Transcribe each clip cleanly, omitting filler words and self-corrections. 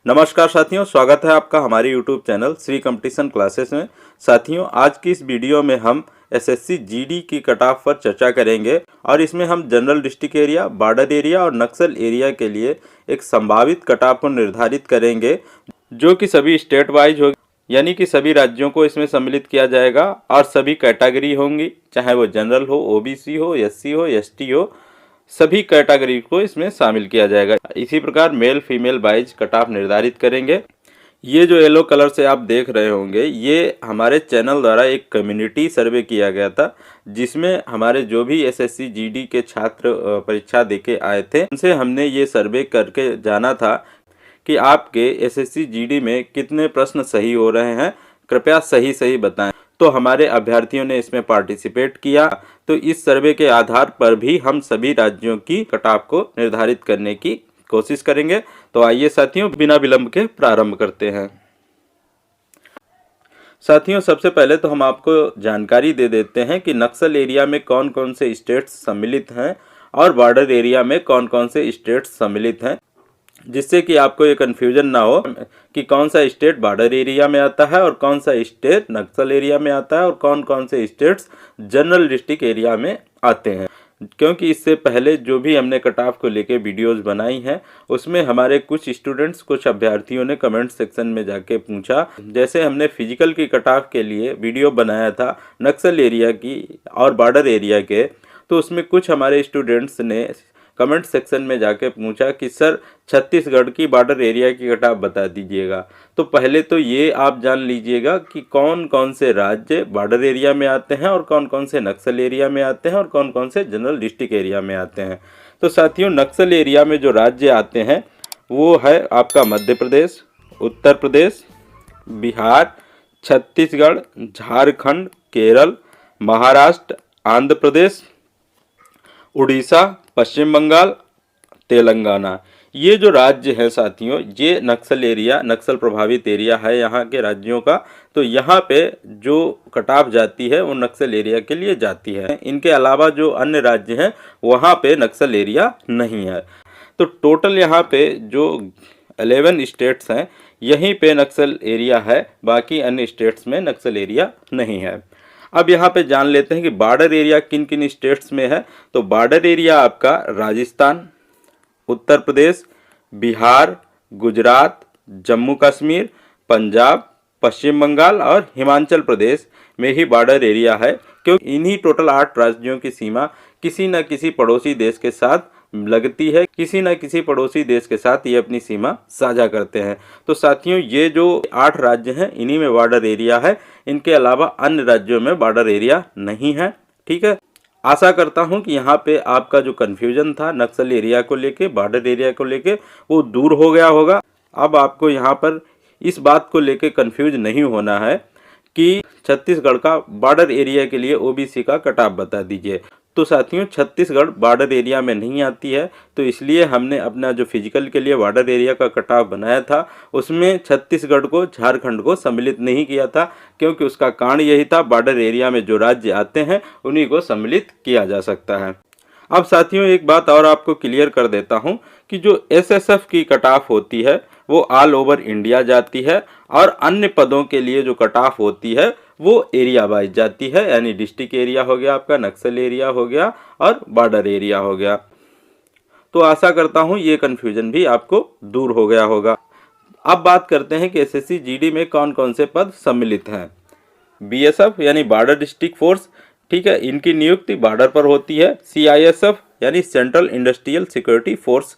नमस्कार साथियों, स्वागत है आपका हमारे YouTube channel Shri competition classes में। साथियों, आज की इस वीडियो में हम एसएससी जीडी की कट ऑफ पर चर्चा करेंगे और इसमें हम general district area, border area और नक्सल एरिया के लिए एक संभावित कट ऑफ को निर्धारित करेंगे, जो कि सभी स्टेट वाइज होगी, यानी कि सभी राज्यों को इसमें सम्मिलित किया जाएगा और सभी कैटेगरी होंगी, चाहे वो जनरल हो, ओबीसी हो, एससी हो, एसटी हो, सभी कैटेगरी को इसमें शामिल किया जाएगा। इसी प्रकार male female wise cut off निर्धारित करेंगे। ये जो येलो कलर से आप देख रहे होंगे, ये हमारे चैनल द्वारा एक कम्युनिटी सर्वे किया गया था, जिसमें हमारे जो भी एसएससी जीडी के छात्र परीक्षा देके आए थे, उनसे हमने ये सर्वे करके जाना था कि आपके एसएससी जीडी में कितने प्रश्न सही हो रहे हैं, कृपया सही बताएं। तो हमारे अभ्यर्थियों ने इसमें पार्टिसिपेट किया। तो इस सर्वे के आधार पर भी हम सभी राज्यों की कट ऑफ को निर्धारित करने की कोशिश करेंगे। तो आइए साथियों, बिना विलंब के प्रारंभ करते हैं। साथियों, सबसे पहले तो हम आपको जानकारी दे देते हैं कि नक्सल एरिया में कौन कौन से स्टेट्स सम्मिलित हैं और बॉर्डर एरिया में कौन कौन से स्टेट्स सम्मिलित हैं, जिससे कि आपको ये कन्फ्यूजन ना हो कि कौन सा स्टेट बॉर्डर एरिया में आता है और कौन सा स्टेट नक्सल एरिया में आता है और कौन कौन से स्टेट्स जनरल डिस्ट्रिक्ट एरिया में आते हैं। क्योंकि इससे पहले जो भी हमने कट ऑफ को लेके वीडियोस बनाई हैं, उसमें हमारे कुछ स्टूडेंट्स, कुछ अभ्यर्थियों ने कमेंट सेक्शन में जाके पूछा, जैसे हमने फिजिकल की कट ऑफ के लिए वीडियो बनाया था नक्सल एरिया की और बॉर्डर एरिया के, तो उसमें कुछ हमारे स्टूडेंट्स ने कमेंट सेक्शन में जाके पूछा कि सर छत्तीसगढ़ की बॉर्डर एरिया की कट ऑफ बता दीजिएगा। तो पहले तो ये आप जान लीजिएगा कि कौन कौन से राज्य बॉर्डर एरिया में आते हैं और कौन कौन से नक्सल एरिया में आते हैं और कौन कौन से जनरल डिस्ट्रिक्ट एरिया में आते हैं। तो साथियों, नक्सल एरिया में जो राज्य आते हैं वो है आपका मध्य प्रदेश, उत्तर प्रदेश, बिहार, छत्तीसगढ़, झारखंड, केरल, महाराष्ट्र, आंध्र प्रदेश, उड़ीसा, पश्चिम बंगाल, तेलंगाना। ये जो राज्य हैं साथियों, ये नक्सल एरिया, नक्सल प्रभावित एरिया है यहाँ के राज्यों का। तो यहाँ पे जो कट ऑफ जाती है वो नक्सल एरिया के लिए जाती है। इनके अलावा जो अन्य राज्य हैं वहाँ पे नक्सल एरिया नहीं है। तो टोटल यहाँ पे जो 11 स्टेट्स हैं, यहीं पे नक्सल एरिया है, बाकी अन्य स्टेट्स में नक्सल एरिया नहीं है। अब यहाँ पे जान लेते हैं कि बॉर्डर एरिया किन किन स्टेट्स में है। तो बॉर्डर एरिया आपका राजस्थान, उत्तर प्रदेश, बिहार, गुजरात, जम्मू कश्मीर, पंजाब, पश्चिम बंगाल और हिमाचल प्रदेश में ही बॉर्डर एरिया है, क्योंकि इन्हीं टोटल 8 राज्यों की सीमा किसी न किसी पड़ोसी देश के साथ लगती है, किसी न किसी पड़ोसी देश के साथ ये अपनी सीमा साझा करते हैं। तो साथियों, ये जो 8 राज्य हैं, इन्हीं में बॉर्डर एरिया है, इनके अलावा अन्य राज्यों में बॉर्डर एरिया नहीं है। ठीक है, आशा करता हूं कि यहाँ पे आपका जो कन्फ्यूजन था नक्सल एरिया को लेके, बॉर्डर एरिया को लेके, वो दूर हो गया होगा। अब आपको यहाँ पर इस बात को लेके कन्फ्यूज नहीं होना है कि छत्तीसगढ़ का बॉर्डर एरिया के लिए ओबीसी का कट ऑफ बता दीजिए। तो साथियों, छत्तीसगढ़ बॉर्डर एरिया में नहीं आती है, तो इसलिए हमने अपना जो फिजिकल के लिए बॉर्डर एरिया का कट ऑफ बनाया था, उसमें छत्तीसगढ़ को, झारखंड को सम्मिलित नहीं किया था, क्योंकि उसका कारण यही था, बॉर्डर एरिया में जो राज्य आते हैं उन्हीं को सम्मिलित किया जा सकता है। अब साथियों, एक बात और आपको क्लियर कर देता हूं कि जो एसएसएफ की कट ऑफ होती है वो ऑल ओवर इंडिया जाती है और अन्य पदों के लिए जो कट ऑफ होती है वो एरिया वाइज जाती है, यानी डिस्ट्रिक्ट एरिया हो गया आपका, नक्सल एरिया हो गया और बॉर्डर एरिया हो गया। तो आशा करता हूं ये कन्फ्यूजन भी आपको दूर हो गया होगा। अब बात करते हैं कि एसएससी जीडी में कौन कौन से पद सम्मिलित हैं। बीएसएफ यानी बॉर्डर डिस्ट्रिक्ट फोर्स, ठीक है, इनकी नियुक्ति बॉर्डर पर होती है। सीआईएसएफ यानी सेंट्रल इंडस्ट्रियल सिक्योरिटी फोर्स,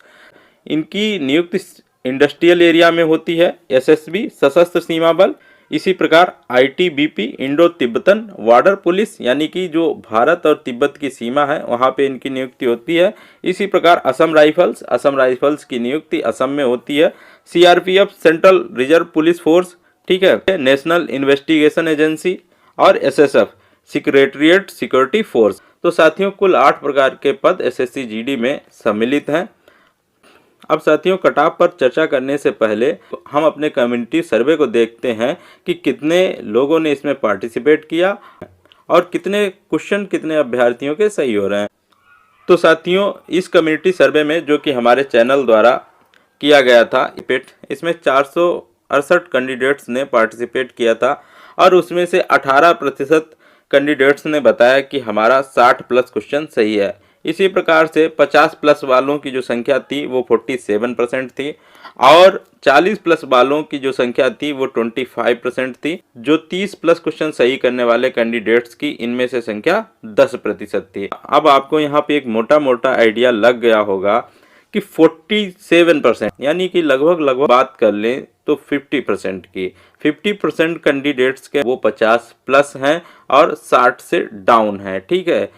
इनकी नियुक्ति इंडस्ट्रियल एरिया में होती है। एसएसबी सशस्त्र सीमा बल, इसी प्रकार ITBP Indo Tibetan border police, यानी कि जो भारत और तिब्बत की सीमा है वहाँ पे इनकी नियुक्ति होती है। इसी प्रकार असम राइफल्स की नियुक्ति असम में होती है। CRPF central reserve police force, ठीक है, नेशनल इन्वेस्टिगेशन एजेंसी और एसएसएफ सेक्रेटरीट सिक्योरिटी फोर्स। तो साथियों, कुल 8 प्रकार के पद एसएससी जीडी में सम्मिलित हैं। अब साथियों, कट ऑफ पर चर्चा करने से पहले हम अपने कम्युनिटी सर्वे को देखते हैं कि कितने लोगों ने इसमें पार्टिसिपेट किया और कितने क्वेश्चन कितने अभ्यर्थियों के सही हो रहे हैं। तो साथियों, इस कम्युनिटी सर्वे में, जो कि हमारे चैनल द्वारा किया गया था। इसमें 468 कैंडिडेट्स ने पार्टिसिपेट किया था और उसमें से 18% कैंडिडेट्स ने बताया कि हमारा 60 प्लस क्वेश्चन सही है। इसी प्रकार से 50 प्लस वालों की जो संख्या थी वो 47% थी और 40 प्लस वालों की जो संख्या थी वो 25% थी। जो 30 प्लस क्वेश्चन सही करने वाले कैंडिडेट्स की इनमें से संख्या 10% थी। अब आपको यहाँ पे एक मोटा मोटा आइडिया लग गया होगा कि 47% यानी कि लगभग बात कर लें तो 50% की 50% कैंडिडेट्स के वो 50 प्लस हैं और 60 से डाउन है, ठीक है।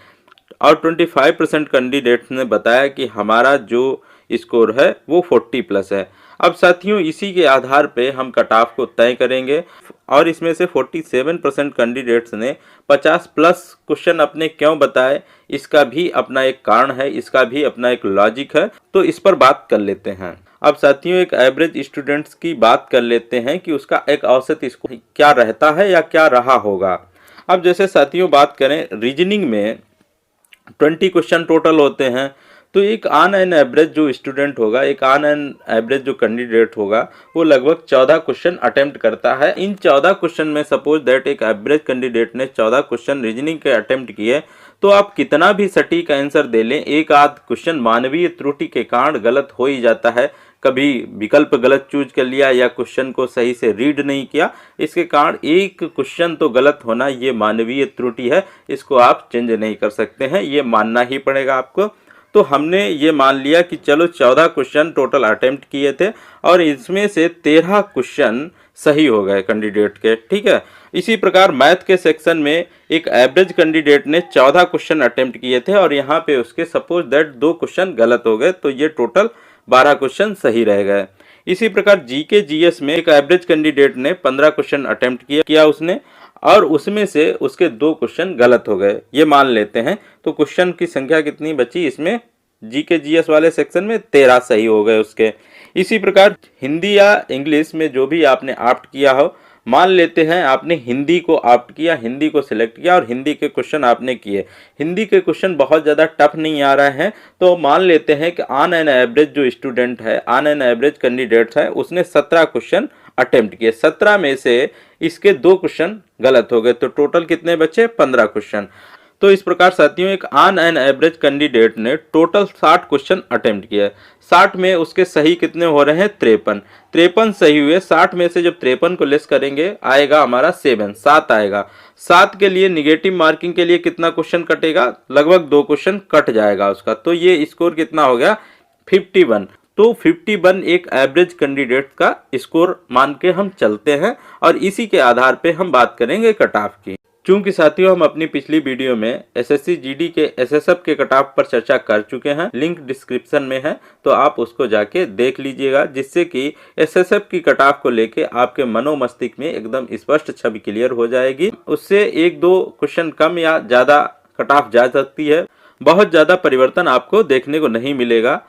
और 25% कैंडिडेट्स ने बताया कि हमारा जो स्कोर है वो 40 प्लस है। अब साथियों इसी के आधार पे हम कट ऑफ को तय करेंगे और इसमें से 47% कैंडिडेट्स ने 50 प्लस क्वेश्चन अपने क्यों बताए, इसका भी अपना एक कारण है, इसका भी अपना एक लॉजिक है, तो इस पर बात कर लेते हैं। अब साथियों एक एवरेज स्टूडेंट्स की बात कर लेते हैं कि उसका एक औसत स्कोर क्या रहता है या क्या रहा होगा। अब जैसे साथियों बात करें रीजनिंग में 20 क्वेश्चन टोटल होते हैं, तो एक ऑन एन एवरेज जो स्टूडेंट होगा, एक ऑन एन एवरेज जो कैंडिडेट होगा वो लगभग 14 क्वेश्चन अटेम्प्ट करता है। इन 14 क्वेश्चन में सपोज दैट एक एवरेज कैंडिडेट ने 14 क्वेश्चन रीजनिंग के अटेम्प्ट किए, तो आप कितना भी सटीक आंसर दे लें, एक आध क्वेश्चन मानवीय त्रुटि के कारण गलत हो ही जाता है। कभी विकल्प गलत चूज कर लिया या क्वेश्चन को सही से रीड नहीं किया, इसके कारण एक क्वेश्चन तो गलत होना ये मानवीय त्रुटि है, इसको आप चेंज नहीं कर सकते हैं, ये मानना ही पड़ेगा आपको। तो हमने ये मान लिया कि चलो 14 क्वेश्चन टोटल अटेम्प्ट किए थे और इसमें से 13 क्वेश्चन सही हो गए कैंडिडेट के, ठीक है। इसी प्रकार मैथ के सेक्शन में एक एवरेज कैंडिडेट ने 14 क्वेश्चन अटेम्प्ट किए थे और यहाँ पे उसके सपोज दैट 2 क्वेश्चन गलत हो गए, तो ये टोटल 12 क्वेश्चन सही रह गए। इसी प्रकार जीके जीएस में एक एवरेज कैंडिडेट ने 15 क्वेश्चन अटेम्प्ट किया उसने और उसमें से उसके 2 क्वेश्चन गलत हो गए, ये मान लेते हैं। तो क्वेश्चन की संख्या कितनी बची इसमें, जीके जीएस वाले सेक्शन में 13 सही हो गए उसके। इसी प्रकार हिंदी या इंग्लिश में जो भी आपने ऑप्ट किया हो, मान लेते हैं आपने हिंदी को ऑप्ट किया, हिंदी को सिलेक्ट किया और हिंदी के क्वेश्चन आपने किए। हिंदी के क्वेश्चन बहुत ज़्यादा टफ नहीं आ रहे हैं, तो मान लेते हैं कि ऑन एन एवरेज जो स्टूडेंट है, ऑन एन एवरेज कैंडिडेट है, उसने 17 क्वेश्चन अटेम्प्ट किए, 17 में से इसके 2 क्वेश्चन गलत हो गए, तो टोटल कितने बचे, 15 क्वेश्चन। तो इस प्रकार साथियों एक ऑन एन एवरेज कैंडिडेट ने टोटल 60 क्वेश्चन अटेम्प्ट किया। 60 में उसके सही कितने हो रहे हैं, 53 सही हुए। 60 में से जब 53 को लेस करेंगे आएगा हमारा 7 आएगा। 7 के लिए निगेटिव मार्किंग के लिए कितना क्वेश्चन कटेगा, लगभग 2 क्वेश्चन कट जाएगा उसका, तो ये स्कोर कितना हो गया, 51। तो 51 एक एवरेज कैंडिडेट का स्कोर मान के हम चलते हैं और इसी के आधार पे हम बात करेंगे कट ऑफ की। चूंकि साथियों हम अपनी पिछली वीडियो में एसएससी जीडी के एसएसएफ के कट ऑफ पर चर्चा कर चुके हैं, लिंक डिस्क्रिप्शन में है, तो आप उसको जाके देख लीजिएगा, जिससे कि एसएसएफ की कट ऑफ को लेके आपके मनोमस्तिष्क में एकदम स्पष्ट छवि क्लियर हो जाएगी। उससे 1-2 क्वेश्चन कम या ज़्यादा कट ऑफ जा सकती है, बहुत ज़्यादा परिवर्तन आपको देखने को नहीं मिलेगा।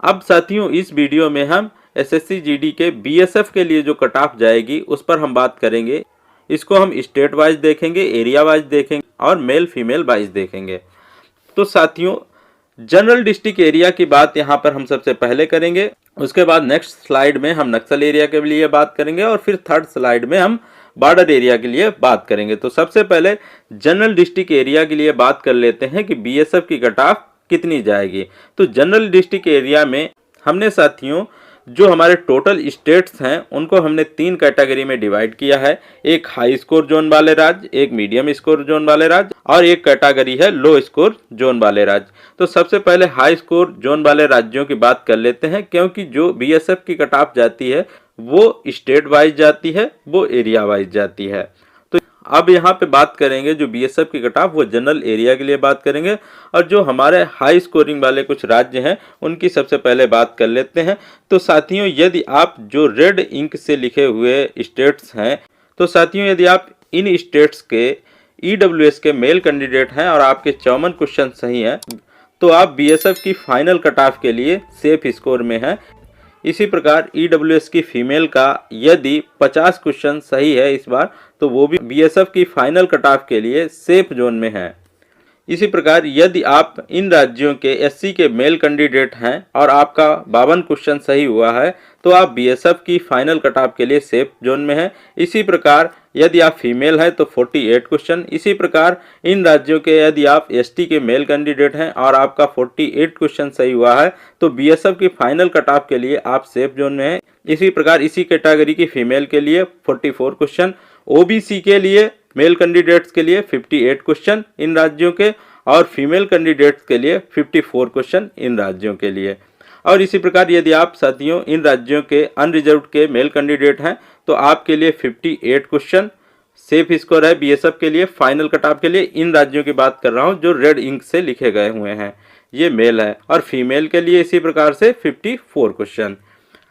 अब साथियों इस वीडियो में हम एसएससी जीडी के बीएसएफ के लिए जो कट ऑफ जाएगी उस पर हम बात करेंगे। इसको हम स्टेट वाइज देखेंगे, एरिया वाइज देखेंगे और मेल फीमेल वाइज देखेंगे। तो साथियों जनरल डिस्ट्रिक्ट एरिया की बात यहाँ पर हम सबसे पहले करेंगे, उसके बाद नेक्स्ट स्लाइड में हम नक्सल एरिया के लिए बात करेंगे और फिर थर्ड स्लाइड में हम बॉर्डर एरिया के लिए बात करेंगे। तो सबसे पहले जनरल डिस्ट्रिक्ट एरिया के लिए बात कर लेते हैं कि बीएसएफ की कट ऑफ कितनी जाएगी। तो जनरल डिस्ट्रिक्ट एरिया में हमने साथियों जो हमारे टोटल स्टेट्स हैं उनको हमने 3 कैटेगरी में डिवाइड किया है। एक हाई स्कोर जोन वाले राज्य, एक मीडियम स्कोर जोन वाले राज्य और एक कैटेगरी है लो स्कोर जोन वाले राज्य। तो सबसे पहले हाई स्कोर जोन वाले राज्यों की बात कर लेते हैं, क्योंकि जो बीएसएफ की कट ऑफ जाती है वो स्टेट वाइज जाती है, वो एरिया वाइज जाती है। अब यहाँ पे बात करेंगे जो बीएसएफ की कट ऑफ वो जनरल एरिया के लिए बात करेंगे और जो हमारे हाई स्कोरिंग वाले कुछ राज्य हैं उनकी सबसे पहले बात कर लेते हैं। तो साथियों यदि आप जो रेड इंक से लिखे हुए स्टेट्स हैं, तो साथियों यदि आप इन स्टेट्स के ईडब्ल्यूएस के मेल कैंडिडेट हैं और आपके 54 क्वेश्चन सही हैं, तो आप बीएसएफ की फाइनल कट ऑफ के लिए सेफ स्कोर में हैं। इसी प्रकार ईडब्ल्यूएस की फीमेल का यदि 50 क्वेश्चन सही है इस बार, तो वो भी बीएसएफ की फाइनल कट ऑफ के लिए सेफ जोन में है। इसी प्रकार यदि आप इन राज्यों के एससी के मेल कैंडिडेट हैं और आपका 52 क्वेश्चन सही हुआ है तो आप बीएसएफ की फाइनल कट ऑफ के लिए सेफ जोन में हैं। इसी प्रकार यदि आप फीमेल हैं तो 48 क्वेश्चन। इसी प्रकार इन राज्यों के यदि आप एसटी के मेल कैंडिडेट हैं और आपका 48 क्वेश्चन सही हुआ है तो बीएसएफ की फाइनल कट ऑफ के लिए आप सेफ जोन में हैं। इसी प्रकार इसी कैटेगरी की फीमेल के लिए 44 क्वेश्चन, ओबीसी के लिए मेल कैंडिडेट्स के लिए 58 क्वेश्चन इन राज्यों के और फीमेल कैंडिडेट्स के लिए 54 क्वेश्चन इन राज्यों के लिए। और इसी प्रकार यदि आप साथियों इन राज्यों के अनरिजर्व्ड के मेल कैंडिडेट हैं तो आपके लिए 58 क्वेश्चन सेफ स्कोर है बीएसएफ के लिए फाइनल कट ऑफ के लिए। इन राज्यों की बात कर रहा हूं जो रेड इंक से लिखे गए हुए हैं, ये मेल है। और फीमेल के लिए इसी प्रकार से 54 क्वेश्चन।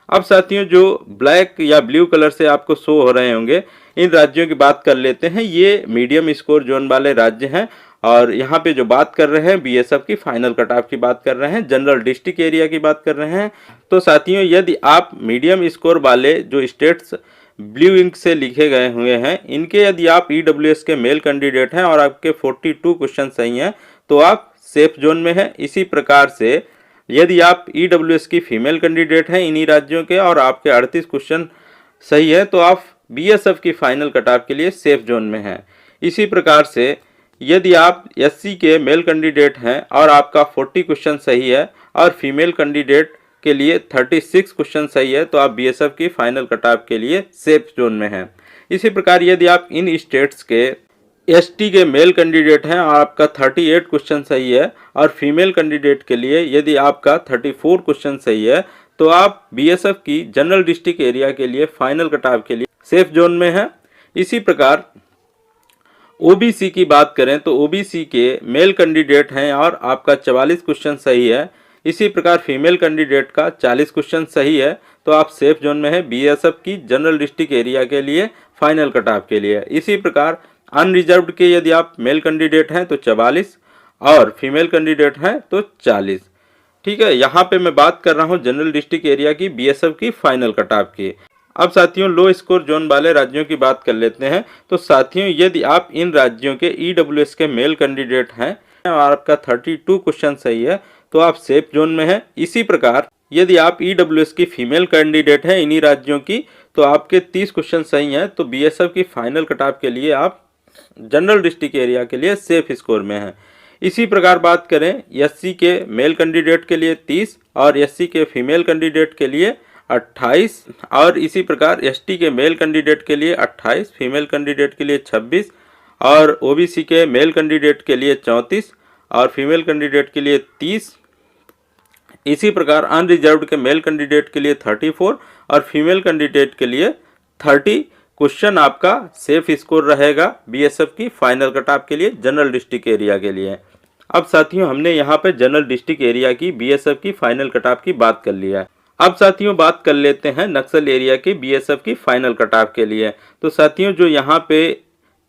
अब साथियों जो ब्लैक या ब्लू कलर से आपको शो हो रहे होंगे इन राज्यों की बात कर लेते हैं। ये मीडियम स्कोर जोन वाले राज्य हैं और यहाँ पे जो बात कर रहे हैं बीएसएफ की फाइनल कट ऑफ की बात कर रहे हैं, जनरल डिस्ट्रिक्ट एरिया की बात कर रहे हैं। तो साथियों यदि आप मीडियम स्कोर वाले जो स्टेट्स ब्लू इंक से लिखे गए हुए हैं इनके यदि आप ईडब्ल्यूएस के मेल कैंडिडेट हैं और आपके 42 क्वेश्चन सही हैं तो आप सेफ जोन में हैं। इसी प्रकार से यदि आप ईडब्ल्यूएस की फीमेल कैंडिडेट हैं इन्हीं राज्यों के और आपके 38 क्वेश्चन सही है तो आप बीएसएफ की फाइनल कट ऑफ के लिए सेफ जोन में हैं। इसी प्रकार से यदि आप एससी के मेल कैंडिडेट हैं और आपका 40 क्वेश्चन सही है और फीमेल कैंडिडेट के लिए 36 क्वेश्चन सही है तो आप बीएसएफ की फाइनल कट ऑफ के लिए सेफ जोन में हैं। इसी प्रकार यदि आप इन स्टेट्स के एसटी के मेल कैंडिडेट हैं और आपका 38 क्वेश्चन सही है और फीमेल कैंडिडेट के लिए यदि आपका 34 क्वेश्चन सही है तो आप बीएसएफ की जनरल डिस्ट्रिक्ट एरिया के लिए फाइनल कट ऑफ के लिए सेफ जोन में हैं। इसी प्रकार ओबीसी की बात करें तो ओबीसी के मेल कैंडिडेट हैं और आपका 44 क्वेश्चन सही है। इसी प्रकार फीमेल कैंडिडेट का 40 क्वेश्चन सही है तो आप सेफ जोन में हैं बीएसएफ की जनरल डिस्ट्रिक्ट एरिया के लिए फाइनल कट ऑफ के लिए। इसी प्रकार अनरिजर्व्ड के यदि आप मेल कैंडिडेट हैं तो 44 और फीमेल कैंडिडेट हैं तो 40। ठीक है, यहाँ पे मैं बात कर रहा हूँ जनरल डिस्ट्रिक्ट एरिया की बीएसएफ की फाइनल कट ऑफ की। अब साथियों लो स्कोर जोन वाले राज्यों की बात कर लेते हैं। तो साथियों यदि आप इन राज्यों के ईडब्ल्यूएस के मेल कैंडिडेट हैं और आपका 32 क्वेश्चन सही है तो आप सेफ जोन में हैं। इसी प्रकार यदि आप ईडब्ल्यूएस की फीमेल कैंडिडेट हैं इन्हीं राज्यों की तो आपके 30 क्वेश्चन सही हैं तो बीएसएफ की फाइनल कट ऑफ के लिए आप जनरल डिस्ट्रिक्ट एरिया के लिए सेफ स्कोर में हैं। इसी प्रकार बात करें एससी के मेल कैंडिडेट के लिए 30 और एससी के फीमेल कैंडिडेट के लिए 28 और इसी प्रकार एसटी के मेल कैंडिडेट के लिए 28, फीमेल कैंडिडेट के लिए 26 और ओबीसी के मेल कैंडिडेट के लिए 34 और फीमेल कैंडिडेट के लिए 30। इसी प्रकार अनरिजर्व्ड के मेल कैंडिडेट के लिए 34 और फीमेल कैंडिडेट के लिए 30 क्वेश्चन आपका सेफ स्कोर रहेगा बीएसएफ की फाइनल कट ऑफ के लिए जनरल डिस्ट्रिक्ट एरिया के लिए। अब साथियों हमने यहाँ पे जनरल डिस्ट्रिक्ट एरिया की बीएसएफ की फाइनल कट ऑफ की बात कर लिया है। अब साथियों बात कर लेते हैं नक्सल एरिया की बीएसएफ की फाइनल कट ऑफ के लिए। तो साथियों जो यहाँ पे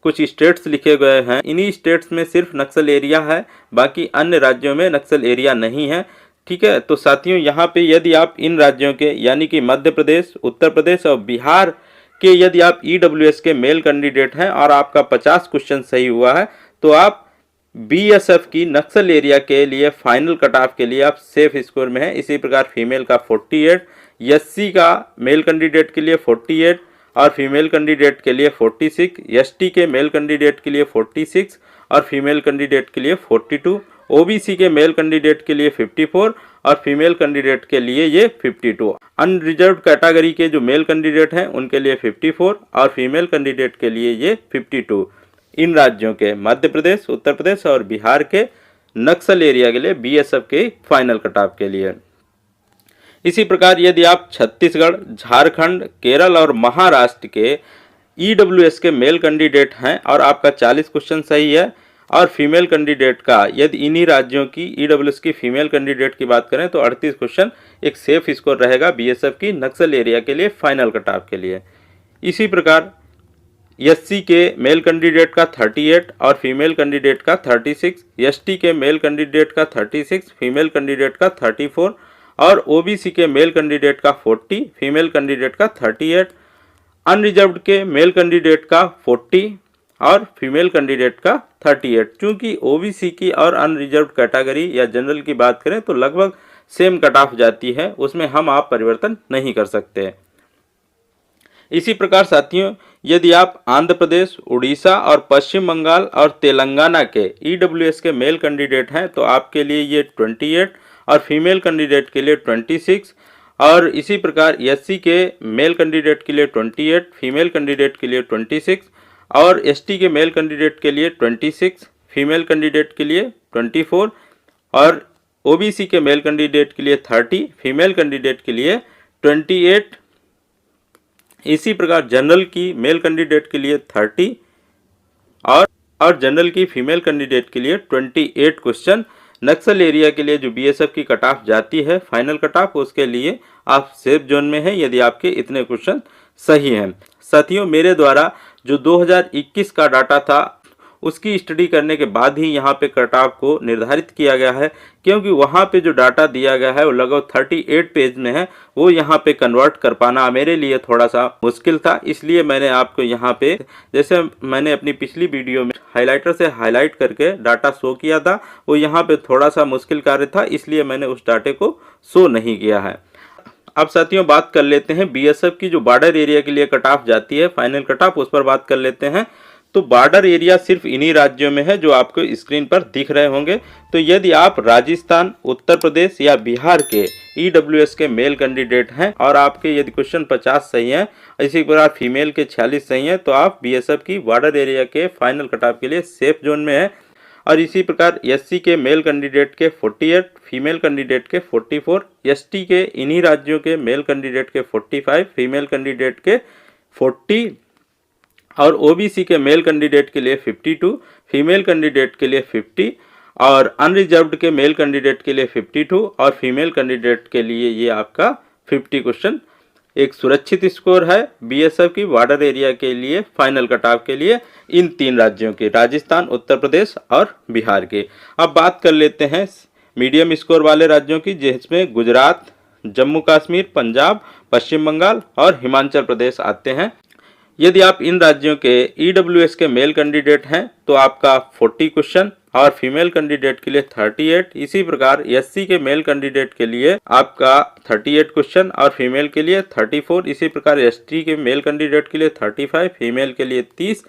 कुछ स्टेट्स लिखे गए हैं इन्हीं स्टेट्स में सिर्फ नक्सल एरिया है, बाकी अन्य राज्यों में नक्सल एरिया नहीं है। ठीक है, तो साथियों यहाँ पे यदि आप इन राज्यों के यानी कि मध्य प्रदेश, उत्तर प्रदेश और बिहार के यदि आप ईडब्ल्यूएस के मेल कैंडिडेट हैं और आपका 50 क्वेश्चन सही हुआ है तो आप बीएसएफ की नक्सल एरिया के लिए फाइनल कट ऑफ के लिए आप सेफ स्कोर में हैं। इसी प्रकार फीमेल का 48, एससी का मेल कैंडिडेट के लिए 48 और फीमेल कैंडिडेट के लिए 46, एसटी के मेल कैंडिडेट के लिए 46 और फीमेल कैंडिडेट के लिए 42, ओबीसी के मेल कैंडिडेट के लिए 54 और फीमेल कैंडिडेट के लिए ये 52। अनरिजर्व्ड कैटेगरी के जो मेल कैंडिडेट हैं उनके लिए 54 और फीमेल कैंडिडेट के लिए ये 52। इन राज्यों के मध्य प्रदेश, उत्तर प्रदेश और बिहार के नक्सल एरिया के लिए बीएसएफ के फाइनल कट ऑफ के लिए। इसी प्रकार यदि आप छत्तीसगढ़, झारखंड, केरल और महाराष्ट्र के ईडब्ल्यूएस के मेल कैंडिडेट हैं और आपका 40 क्वेश्चन सही है और फीमेल कैंडिडेट का यदि इन्हीं राज्यों की ईडब्ल्यूएस की फीमेल कैंडिडेट की बात करें तो 38 क्वेश्चन एक सेफ स्कोर रहेगा बीएसएफ की नक्सल एरिया के लिए फाइनल कट ऑफ के लिए। इसी प्रकार एससी के मेल कैंडिडेट का 38 और फीमेल कैंडिडेट का 36, एसटी के मेल कैंडिडेट का 36, फीमेल कैंडिडेट का 34 और ओबीसी के मेल कैंडिडेट का 40, फीमेल कैंडिडेट का 38, अनरिजर्व्ड के मेल कैंडिडेट का 40 और फीमेल कैंडिडेट का 38। चूँकि ओबीसी की और अनरिजर्व कैटेगरी या जनरल की बात करें तो लगभग सेम कट ऑफ जाती है, उसमें हम आप परिवर्तन नहीं कर सकते। इसी प्रकार साथियों, यदि आप आंध्र प्रदेश, उड़ीसा और पश्चिम बंगाल और तेलंगाना के ईडब्ल्यूएस के मेल कैंडिडेट हैं तो आपके लिए ये 28 और फीमेल कैंडिडेट के लिए 26, और इसी प्रकार एससी के मेल कैंडिडेट के लिए 28, फीमेल कैंडिडेट के लिए 26, और एसटी के मेल कैंडिडेट के लिए 26, फीमेल कैंडिडेट के लिए 24, और ओबीसी के मेल कैंडिडेट के लिए 30, फीमेल कैंडिडेट के लिए 28। इसी प्रकार जनरल की मेल कैंडिडेट के लिए 30 और जनरल की फीमेल कैंडिडेट के लिए 28 क्वेश्चन। नक्सल एरिया के लिए जो बीएसएफ की कट ऑफ जाती है, फाइनल कट ऑफ, उसके लिए आप सेफ जोन में हैं यदि आपके इतने क्वेश्चन सही हैं। साथियों, मेरे द्वारा जो 2021 का डाटा था उसकी स्टडी करने के बाद ही यहाँ पे कट ऑफ को निर्धारित किया गया है, क्योंकि वहाँ पे जो डाटा दिया गया है वो लगभग 38 पेज में है, वो यहाँ पे कन्वर्ट कर पाना मेरे लिए थोड़ा सा मुश्किल था। इसलिए मैंने आपको यहाँ पे, जैसे मैंने अपनी पिछली वीडियो में हाइलाइटर से हाईलाइट करके डाटा शो किया था, वो यहाँ पे थोड़ा सा मुश्किल कार्य था, इसलिए मैंने उस डाटे को शो नहीं किया है। अब साथियों बात कर लेते हैं बीएसएफ की जो बॉर्डर एरिया के लिए कट ऑफ जाती है, फाइनल कट ऑफ, उस पर बात कर लेते हैं। तो बॉर्डर एरिया सिर्फ इन्हीं राज्यों में है जो आपको स्क्रीन पर दिख रहे होंगे। तो यदि आप राजस्थान, उत्तर प्रदेश या बिहार के ईडब्ल्यूएस के मेल कैंडिडेट हैं और आपके यदि क्वेश्चन 50 सही हैं, इसी प्रकार फीमेल के 46 सही हैं, तो आप बीएसएफ की बॉर्डर एरिया के फाइनल कट ऑफ के लिए सेफ जोन में हैं। और इसी प्रकार एससी के मेल कैंडिडेट के 48, फीमेल कैंडिडेट के 44, एसटी के इन्हीं राज्यों के मेल कैंडिडेट के 45, फीमेल कैंडिडेट के 40, और ओबीसी के मेल कैंडिडेट के लिए 52, फीमेल कैंडिडेट के लिए 50, और अनरिजर्व्ड के मेल कैंडिडेट के लिए 52 और फीमेल कैंडिडेट के लिए ये आपका 50 क्वेश्चन एक सुरक्षित स्कोर है बीएसएफ की बॉर्डर एरिया के लिए फाइनल कट ऑफ के लिए इन 3 राज्यों के, राजस्थान, उत्तर प्रदेश और बिहार के। अब बात कर लेते हैं मीडियम स्कोर वाले राज्यों की, जिसमें गुजरात, जम्मू कश्मीर, पंजाब, पश्चिम बंगाल और हिमाचल प्रदेश आते हैं। यदि आप इन राज्यों के ईडब्ल्यूएस के मेल कैंडिडेट हैं तो आपका 40 क्वेश्चन और फीमेल कैंडिडेट के लिए 38। इसी प्रकार एससी के मेल कैंडिडेट के लिए आपका 38 क्वेश्चन और फीमेल के लिए 34। इसी प्रकार एसटी के मेल कैंडिडेट के लिए 35, फीमेल के लिए 30,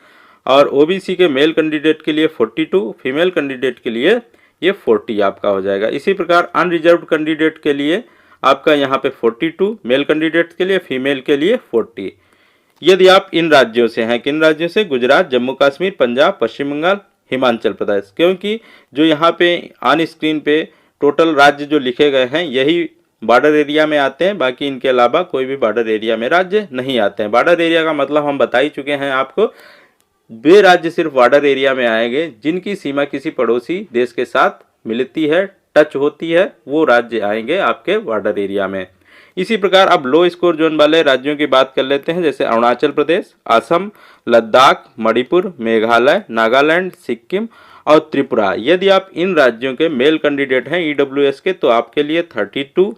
और ओबीसी के मेल कैंडिडेट के लिए 42, फीमेल कैंडिडेट के लिए ये 40 आपका हो जाएगा। इसी प्रकार अनरिजर्व्ड कैंडिडेट के लिए आपका यहाँ पे 42, मेल कैंडिडेट के लिए, फीमेल के लिए 40। यदि आप इन राज्यों से हैं, किन राज्यों से? गुजरात, जम्मू कश्मीर, पंजाब, पश्चिम बंगाल, हिमाचल प्रदेश, क्योंकि जो यहाँ पे ऑन स्क्रीन पे टोटल राज्य जो लिखे गए हैं यही बॉर्डर एरिया में आते हैं, बाकी इनके अलावा कोई भी बॉर्डर एरिया में राज्य नहीं आते हैं। बॉर्डर एरिया का मतलब हम बता ही चुके हैं आपको, वे राज्य सिर्फ बॉर्डर एरिया में आएंगे जिनकी सीमा किसी पड़ोसी देश के साथ मिलती है, टच होती है, वो राज्य आएंगे आपके बॉर्डर एरिया में। इसी प्रकार अब लो स्कोर जोन वाले राज्यों की बात कर लेते हैं, जैसे अरुणाचल प्रदेश, असम, लद्दाख, मणिपुर, मेघालय, नागालैंड, सिक्किम और त्रिपुरा। यदि आप इन राज्यों के मेल कैंडिडेट हैं ईडब्ल्यूएस के तो आपके लिए 32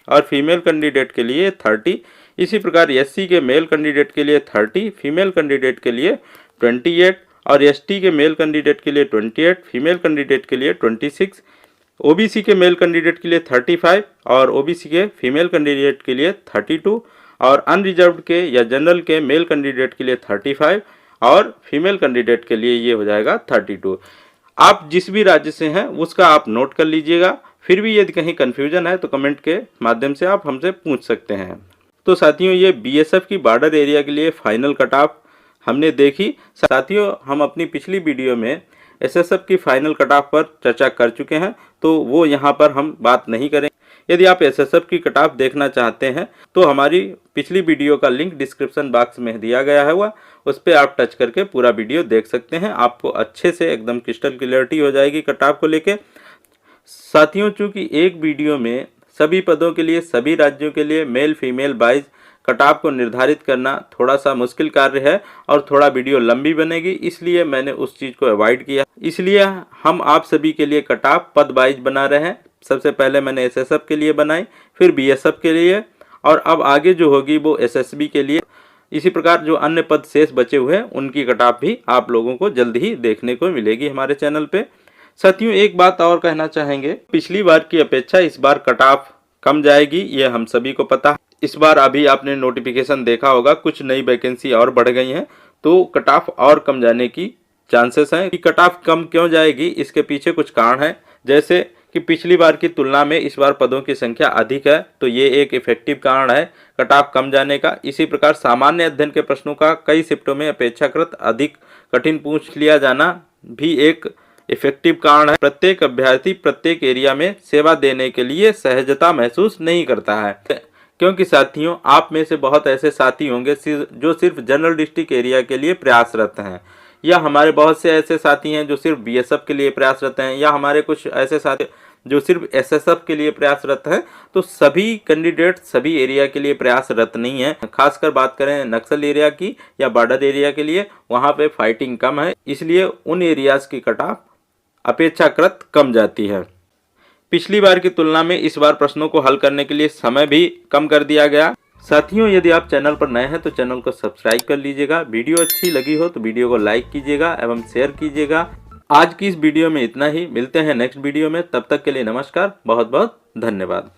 और फीमेल कैंडिडेट के लिए 30। इसी प्रकार एससी के मेल कैंडिडेट के लिए 30, फीमेल कैंडिडेट के लिए 28, और एसटी के मेल कैंडिडेट के लिए 28, फीमेल कैंडिडेट के लिए 26, ओबीसी के मेल कैंडिडेट के लिए 35 और ओबीसी के फीमेल कैंडिडेट के लिए 32, और अनरिजर्व्ड के या जनरल के मेल कैंडिडेट के लिए 35 और फीमेल कैंडिडेट के लिए ये हो जाएगा 32। आप जिस भी राज्य से हैं उसका आप नोट कर लीजिएगा। फिर भी यदि कहीं कन्फ्यूजन है तो कमेंट के माध्यम से आप हमसे पूछ सकते हैं। तो साथियों, ये बीएसएफ की बॉर्डर एरिया के लिए फाइनल कट ऑफ हमने देखी। साथियों, हम अपनी पिछली वीडियो में एसएसएफ की फाइनल कट ऑफ पर चर्चा कर चुके हैं, तो वो यहाँ पर हम बात नहीं करेंगे। यदि आप एसएसएफ की कट ऑफ देखना चाहते हैं तो हमारी पिछली वीडियो का लिंक डिस्क्रिप्शन बॉक्स में दिया गया है, उस पर आप टच करके पूरा वीडियो देख सकते हैं। आपको अच्छे से एकदम क्रिस्टल क्लियरिटी हो जाएगी कट ऑफ को लेके। साथियों, चूँकि एक वीडियो में सभी पदों के लिए, सभी राज्यों के लिए male female wise cut off को निर्धारित करना थोड़ा सा मुश्किल कार्य है और थोड़ा वीडियो लंबी बनेगी, इसलिए मैंने उस चीज़ को अवॉइड किया। इसलिए हम आप सभी के लिए कट ऑफ पद वाइज बना रहे हैं। सबसे पहले मैंने एसएसएफ के लिए बनाई, फिर बीएसएफ के लिए, और अब आगे जो होगी वो एसएसबी के लिए। इसी प्रकार जो अन्य पद शेष बचे हुए हैं उनकी कट ऑफ भी आप लोगों को जल्द ही देखने को मिलेगी हमारे चैनल पे। साथियों एक बात और कहना चाहेंगे, पिछली बार की अपेक्षा इस बार कट ऑफ कम जाएगी, ये हम सभी को पता है। इस बार अभी आपने नोटिफिकेशन देखा होगा, कुछ नई वैकेंसी और बढ़ गई हैं, तो कट ऑफ और कम जाने की चांसेस हैं। कि कट ऑफ कम क्यों जाएगी, इसके पीछे कुछ कारण है। जैसे कि पिछली बार की तुलना में इस बार पदों की संख्या अधिक है, तो ये एक इफेक्टिव कारण है कट ऑफ कम जाने का। इसी प्रकार सामान्य अध्ययन के प्रश्नों का कई शिफ्टों में अपेक्षाकृत अधिक कठिन पूछ लिया जाना भी एक इफेक्टिव कारण है। प्रत्येक अभ्यर्थी प्रत्येक एरिया में सेवा देने के लिए सहजता महसूस नहीं करता है, क्योंकि साथियों आप में से बहुत ऐसे साथी होंगे जो सिर्फ जनरल डिस्ट्रिक्ट एरिया के लिए प्रयासरत हैं, या हमारे बहुत से ऐसे साथी हैं जो सिर्फ बीएसएफ के लिए प्रयासरत हैं, या हमारे कुछ ऐसे साथी जो सिर्फ एसएसएफ के लिए प्रयासरत हैं। तो सभी कैंडिडेट सभी एरिया के लिए प्रयासरत नहीं है। खासकर बात करें नक्सल एरिया की या बॉर्डर एरिया के लिए, वहाँ पे फाइटिंग कम है, इसलिए उन एरियाज की कट ऑफ अपेक्षाकृत कम जाती है। पिछली बार की तुलना में इस बार प्रश्नों को हल करने के लिए समय भी कम कर दिया गया। साथियों यदि आप चैनल पर नए हैं तो चैनल को सब्सक्राइब कर लीजिएगा। वीडियो अच्छी लगी हो तो वीडियो को लाइक कीजिएगा एवं शेयर कीजिएगा। आज की इस वीडियो में इतना ही, मिलते हैं नेक्स्ट वीडियो में, तब तक के लिए नमस्कार, बहुत बहुत धन्यवाद।